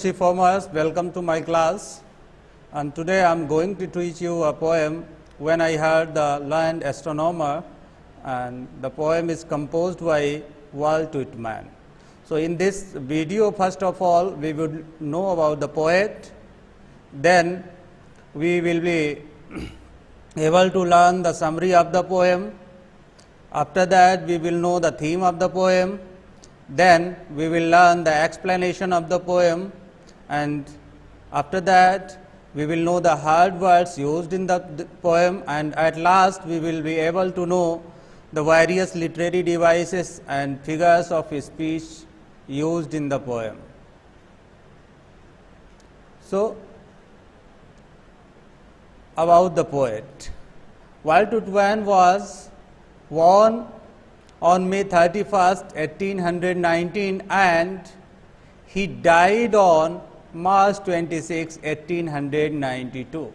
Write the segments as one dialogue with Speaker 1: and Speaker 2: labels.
Speaker 1: Cruciformers, welcome to my class, and today I am going to teach you a poem, When I Heard the Learned Astronomer, and the poem is composed by Walt Whitman. So, in this video, first of all we would know about the poet, then we will be able to learn the summary of the poem. After that we will know the theme of the poem, then we will learn the explanation of the poem, and after that we will know the hard words used in the poem, and at last we will be able to know the various literary devices and figures of speech used in the poem. So, about the poet. Walt Whitman was born on May 31st, 1819, and he died on March 26, 1892.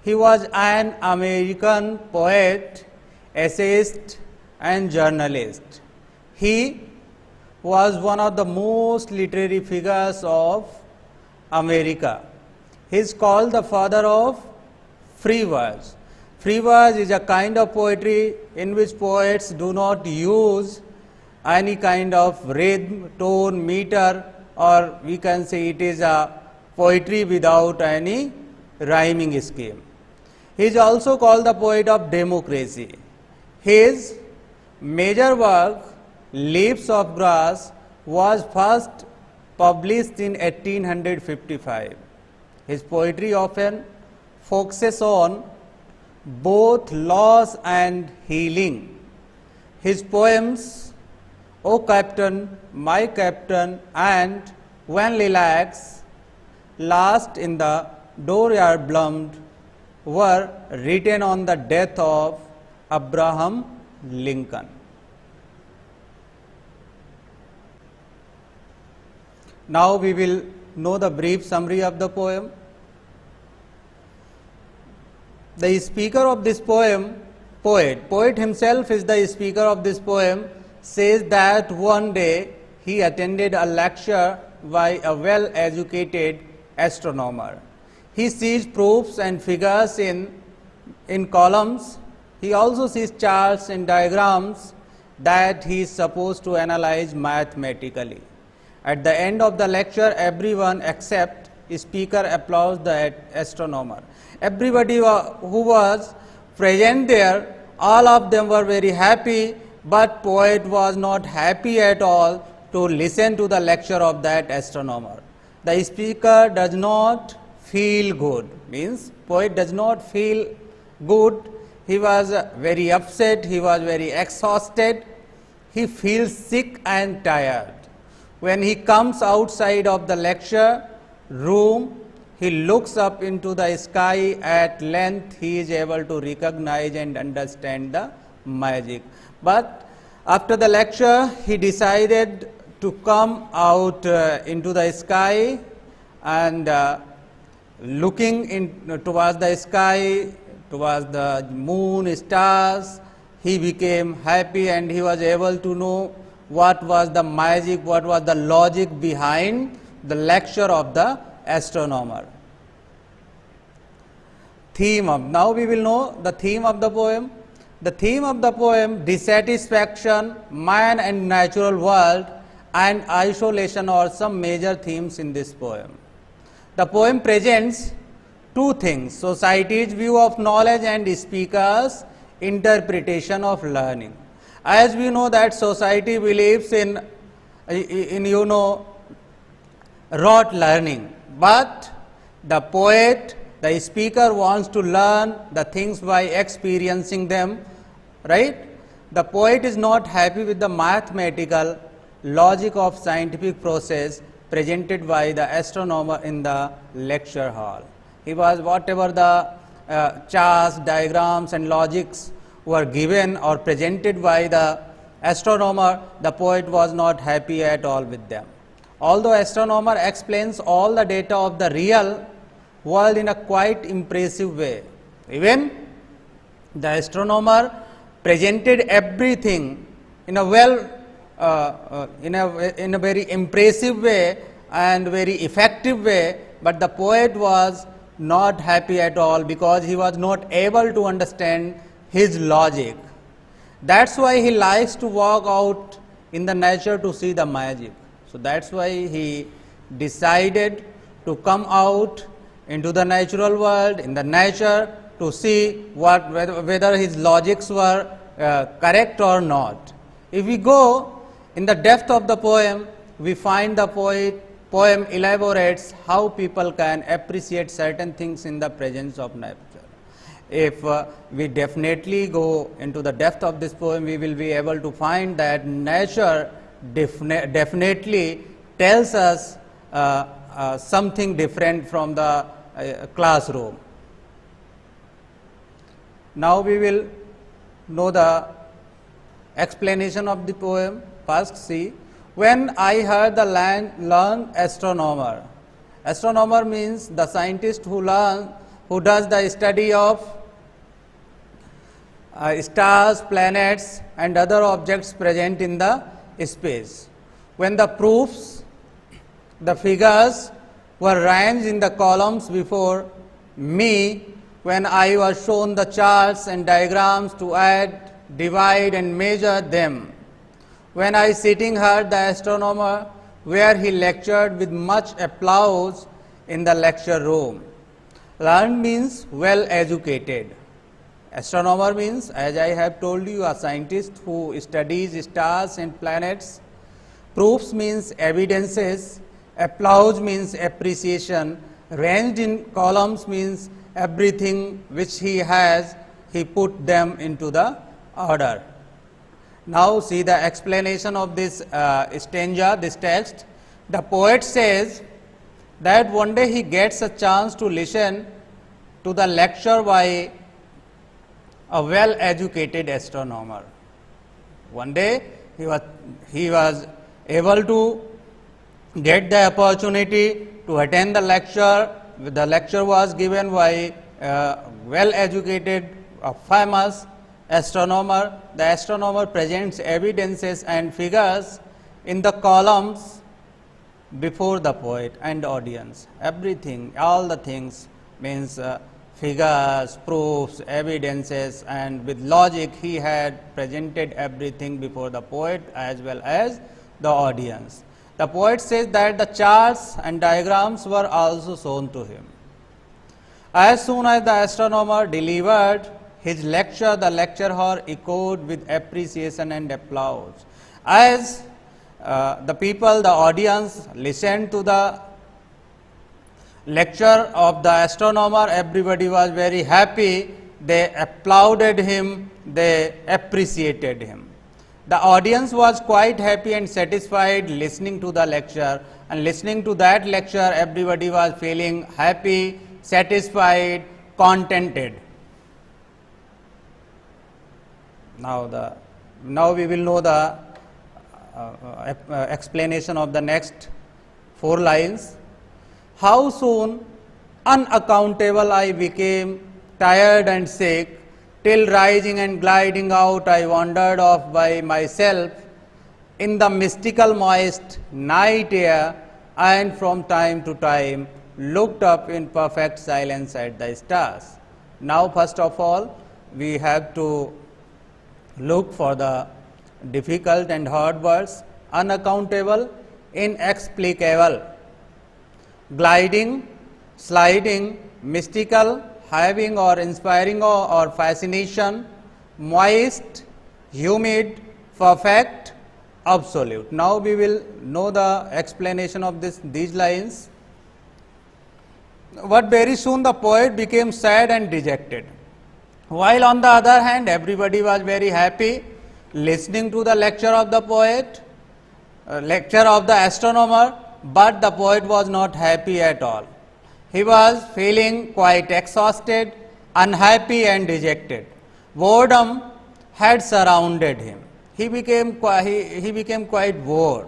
Speaker 1: He was an American poet, essayist and journalist. He was one of the most literary figures of America. He is called the father of free verse. Free verse is a kind of poetry in which poets do not use any kind of rhythm, tone, meter, or we can say it is a poetry without any rhyming scheme. He is also called the poet of democracy. His major work, Leaves of Grass, was first published in 1855. His poetry often focuses on both loss and healing. His poems, O Captain, My Captain, and When Lilacs Last in the Dooryard Bloomed, were written on the death of Abraham Lincoln. Now we will know the brief summary of the poem. The speaker of this poem, poet himself is the speaker of this poem, says that one day he attended a lecture by a well-educated astronomer. He sees proofs and figures in columns. He also sees charts and diagrams that he is supposed to analyze mathematically. At the end of the lecture, everyone except speaker applauds the astronomer. Everybody who was present there, all of them were very happy, but poet was not happy at all to listen to the lecture of that astronomer. The speaker does not feel good, means poet does not feel good. He was very upset, he was very exhausted, he feels sick and tired. When he comes outside of the lecture room, he looks up into the sky. At length he is able to recognize and understand the magic. But after the lecture, he decided to come out into the sky, and looking towards the sky, towards the moon, stars, he became happy, and he was able to know what was the magic, what was the logic behind the lecture of the astronomer. Now we will know the theme of the poem. The theme of the poem, dissatisfaction, man and natural world, and isolation are some major themes in this poem. The poem presents two things: society's view of knowledge and speaker's interpretation of learning. As we know that society believes in rote learning, but the poet, the speaker, wants to learn the things by experiencing them, right? The poet is not happy with the mathematical logic of scientific process presented by the astronomer in the lecture hall. He was, whatever the charts, diagrams and logics were given or presented by the astronomer, the poet was not happy at all with them. Although astronomer explains all the data of the real world in a quite impressive way, even the astronomer presented everything in a in a very impressive way, and very effective way, but the poet was not happy at all because he was not able to understand his logic. That's why he likes to walk out in the nature to see the magic. So that's why he decided to come out into the natural world, in the nature, to see whether his logics were correct or not. If we go in the depth of the poem, we find the poem elaborates how people can appreciate certain things in the presence of nature. If we definitely go into the depth of this poem, we will be able to find that nature definitely tells us something different from the classroom. Now we will know the explanation of the poem. First, see, when I heard the learned astronomer. Astronomer means the scientist who does the study of stars, planets and other objects present in the space. When the proofs, the figures were arranged in the columns before me, when I was shown the charts and diagrams to add, divide and measure them. When I sitting heard the astronomer where he lectured with much applause in the lecture room. Learned means well educated. Astronomer means, as I have told you, a scientist who studies stars and planets. Proofs means evidences. Applause means appreciation. Ranged in columns means everything which he has, he put them into the order. Now see the explanation of this stanza, this text. The poet says that one day he gets a chance to listen to the lecture by a well educated astronomer. One day he was able to get the opportunity to attend the lecture. The lecture was given by well educated, famous astronomer. The astronomer presents evidences and figures in the columns before the poet and audience. Everything, all the things means figures, proofs, evidences, and with logic he had presented everything before the poet as well as the audience. The poet says that the charts and diagrams were also shown to him. As soon as the astronomer delivered his lecture, the lecture hall echoed with appreciation and applause. As the people, the audience listened to the lecture of the astronomer, everybody was very happy. They applauded him, they appreciated him. The audience was quite happy and satisfied listening to the lecture, and listening to that lecture everybody was feeling happy, satisfied, contented. Now we will know the explanation of the next 4 lines. How soon unaccountable I became, tired and sick, till rising and gliding out I wandered off by myself in the mystical moist night air, and from time to time looked up in perfect silence at the stars. Now first of all we have to look for the difficult and hard words. Unaccountable, inexplicable, gliding, sliding, mystical, having or inspiring or fascination, moist, humid, perfect, absolute. Now we will know the explanation of these lines. But very soon the poet became sad and dejected, while on the other hand everybody was very happy listening to the lecture of the poet, lecture of the astronomer, but the poet was not happy at all. He was feeling quite exhausted, unhappy and dejected. Boredom had surrounded him. He became quite bored.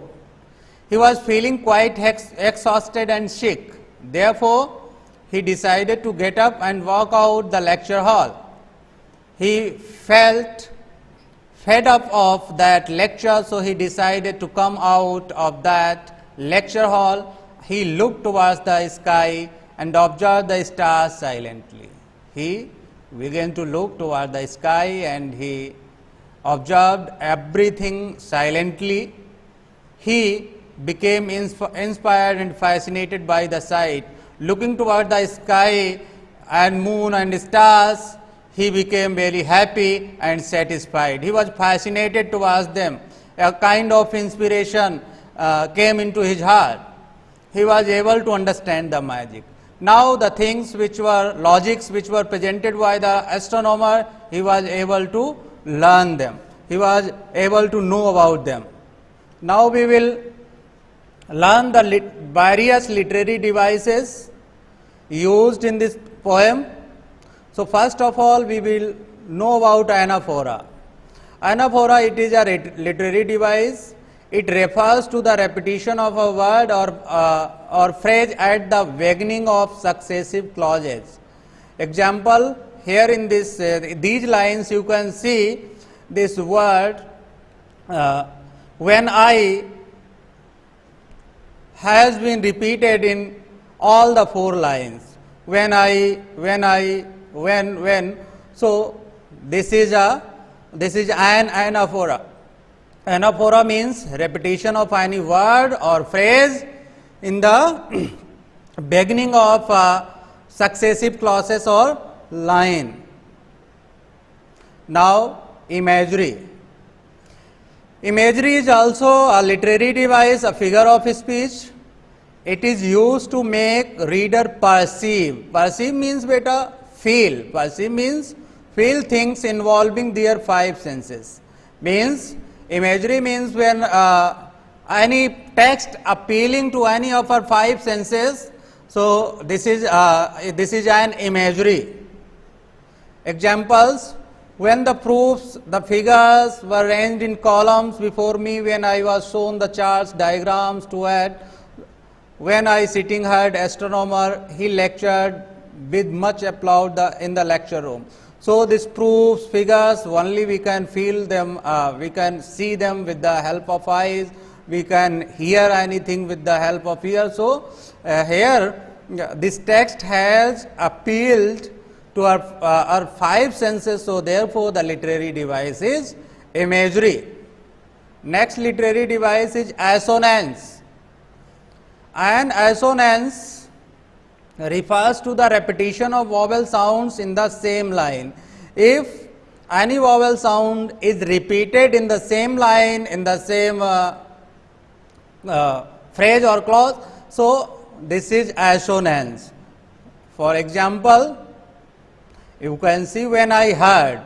Speaker 1: He was feeling quite exhausted and sick. Therefore, he decided to get up and walk out the lecture hall. He felt fed up of that lecture, so he decided to come out of that lecture hall. he looked towards the sky and observed the stars silently. He began to look toward the sky and he observed everything silently. He became inspired and fascinated by the sight. Looking toward the sky and moon and stars, he became very happy and satisfied. He was fascinated towards them. A kind of inspiration came into his heart. He was able to understand the magic. Now the things which were logics which were presented by the astronomer, he was able to learn them. He was able to know about them. Now we will learn the various literary devices used in this poem. So first of all, we will know about anaphora. Anaphora, it is a literary device. It refers to the repetition of a word or phrase at the beginning of successive clauses. Example, here in this these lines you can see this word when I has been repeated in all the 4 lines. When. So this is an anaphora. Anaphora means repetition of any word or phrase in the beginning of successive clauses or line. Now imagery. Imagery is also a literary device, a figure of speech. It is used to make reader perceive. Perceive means beta feel. Perceive means feel things involving their 5 senses. Means imagery means when any text appealing to any of our 5 senses. So this is an imagery. Examples: when the proofs, the figures were arranged in columns before me, when I was shown the charts, diagrams to add, when I sitting heard astronomer, he lectured with much applause in the lecture room. So these proofs, figures, only we can feel them, we can see them with the help of eyes, we can hear anything with the help of ears. So here this text has appealed to our 5 senses, so therefore the literary device is imagery. Next literary device is assonance. And assonance refers to the repetition of vowel sounds in the same line. If any vowel sound is repeated in the same line, in the same phrase or clause, so this is assonance. For example, you can see when I heard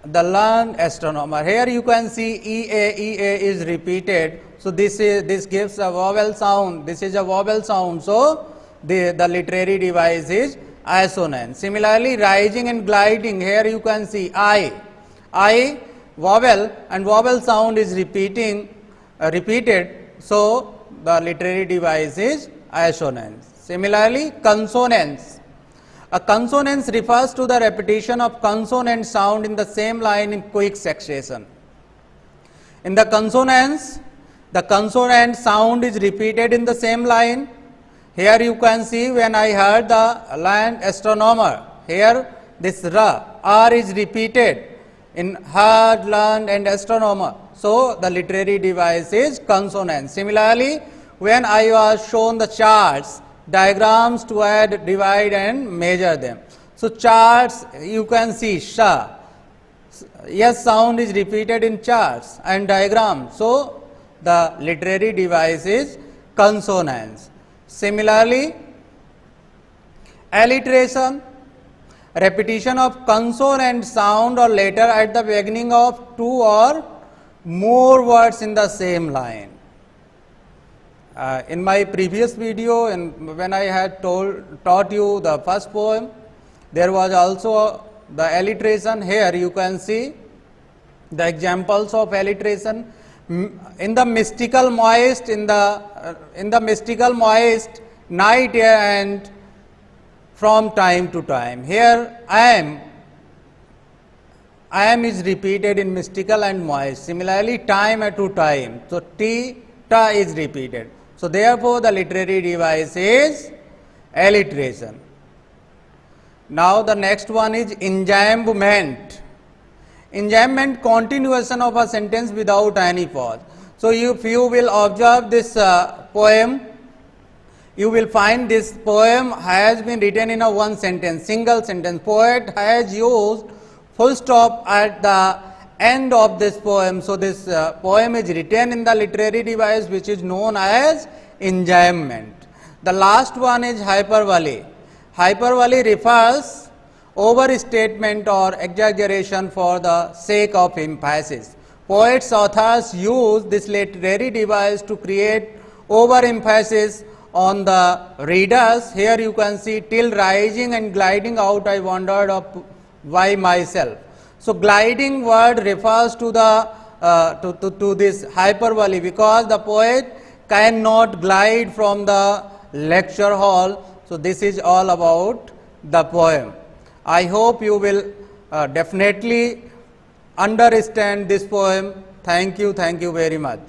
Speaker 1: the learned astronomer. Here you can see EA is repeated. So this gives a vowel sound. This is a vowel sound. So the literary device is assonance. Similarly, rising and gliding. Here you can see I vowel and vowel sound is repeated. So the literary device is assonance. Similarly, consonance. A consonance refers to the repetition of consonant sound in the same line in quick succession. In the consonance, the consonant sound is repeated in the same line. Here you can see when I heard the learned astronomer. Here this R is repeated in heard, learned and astronomer. So the literary device is consonance. Similarly, when I was shown the charts, diagrams to add, divide and measure them. So charts, you can see sha. Yes sound is repeated in charts and diagrams. So the literary device is consonance. Similarly, alliteration, repetition of consonant sound or letter at the beginning of 2 or more words in the same line. In my previous video, and when I had taught you the first poem, there was also the alliteration. Here you can see the examples of alliteration. In the mystical moist, in the mystical moist, night and from time to time. Here I am is repeated in mystical and moist. Similarly, time to time. So ta is repeated. So therefore the literary device is alliteration. Now the next one is enjambment. Enjambment, continuation of a sentence without any pause. So if you will observe this poem, you will find this poem has been written in a one sentence, single sentence. Poet has used full stop at the end of this poem. So this poem is written in the literary device which is known as enjambment. The last one is hyperbole. Hyperbole refers overstatement or exaggeration for the sake of emphasis. Poets, authors use this literary device to create overemphasis on the readers. Here you can see, till rising and gliding out I wandered up by myself. So gliding word refers to the to this hyperbole, because the poet cannot glide from the lecture hall. So this is all about the poem. I hope you will definitely understand this poem. Thank you very much.